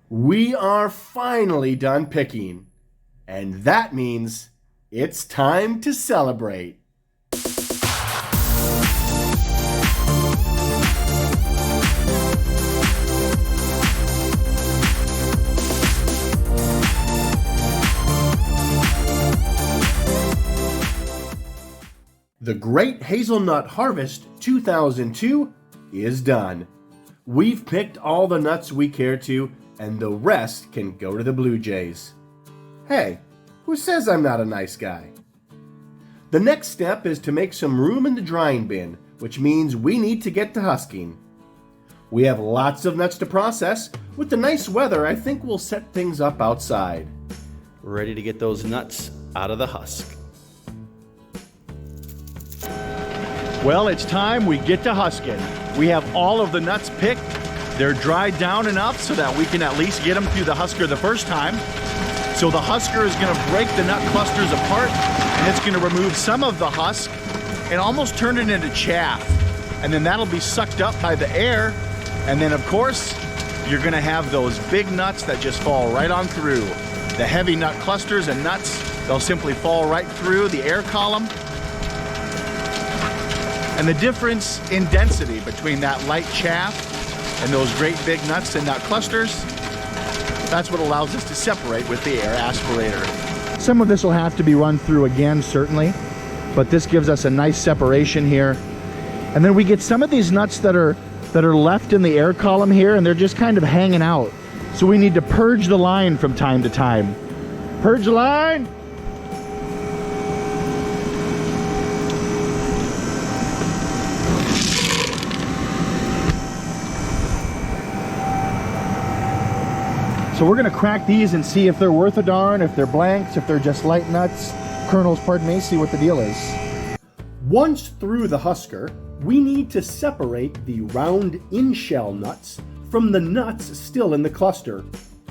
We are finally done picking, and that means it's time to celebrate. The Great Hazelnut Harvest 2002 is done. We've picked all the nuts we care to, and the rest can go to the Blue Jays. Hey, who says I'm not a nice guy? The next step is to make some room in the drying bin, which means we need to get to husking. We have lots of nuts to process. With the nice weather, I think we'll set things up outside. Ready to get those nuts out of the husk. Well, it's time we get to husking. We have all of the nuts picked. They're dried down enough so that we can at least get them through the husker the first time. So the husker is going to break the nut clusters apart, and it's going to remove some of the husk and almost turn it into chaff. And then that'll be sucked up by the air. And then, of course, you're going to have those big nuts that just fall right on through. The heavy nut clusters and nuts, they'll simply fall right through the air column. And the difference in density between that light chaff and those great big nuts and nut clusters, that's what allows us to separate with the air aspirator. Some of this will have to be run through again, certainly, but this gives us a nice separation here. And then we get some of these nuts that are left in the air column here, and they're just kind of hanging out. So we need to purge the line from time to time. Purge the line! So we're going to crack these and see if they're worth a darn, if they're blanks, if they're just light nuts, kernels, pardon me, see what the deal is. Once through the husker, we need to separate the round in-shell nuts from the nuts still in the cluster,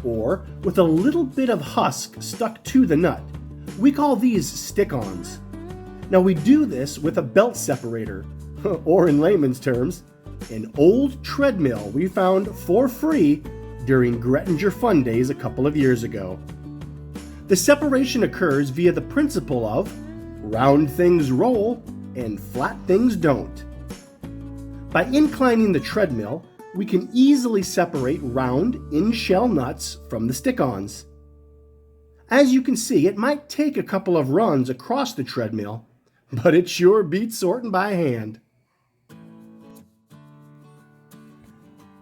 or with a little bit of husk stuck to the nut. We call these stick-ons. Now we do this with a belt separator, or in layman's terms, an old treadmill we found for free during Grettinger Fun Days a couple of years ago. The separation occurs via the principle of round things roll and flat things don't. By inclining the treadmill, we can easily separate round in-shell nuts from the stick-ons. As you can see, it might take a couple of runs across the treadmill, but it sure beats sorting by hand.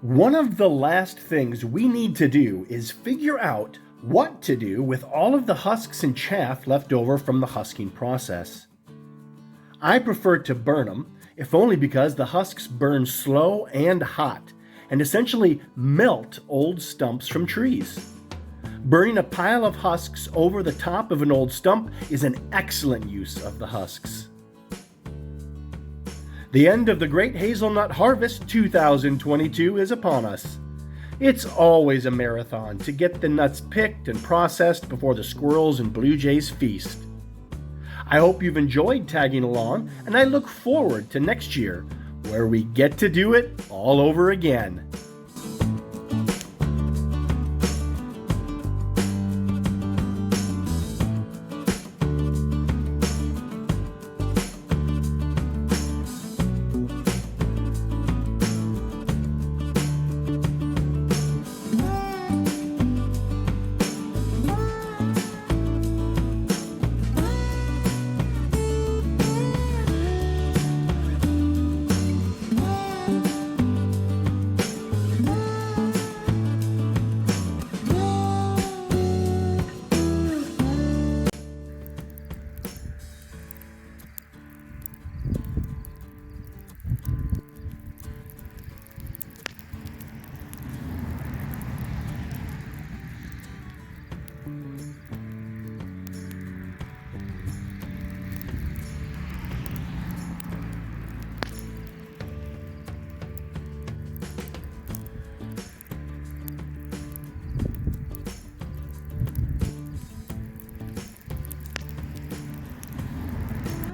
One of the last things we need to do is figure out what to do with all of the husks and chaff left over from the husking process. I prefer to burn them, if only because the husks burn slow and hot, and essentially melt old stumps from trees. Burning a pile of husks over the top of an old stump is an excellent use of the husks. The end of the Great Hazelnut Harvest 2022 is upon us. It's always a marathon to get the nuts picked and processed before the squirrels and blue jays feast. I hope you've enjoyed tagging along, and I look forward to next year, where we get to do it all over again.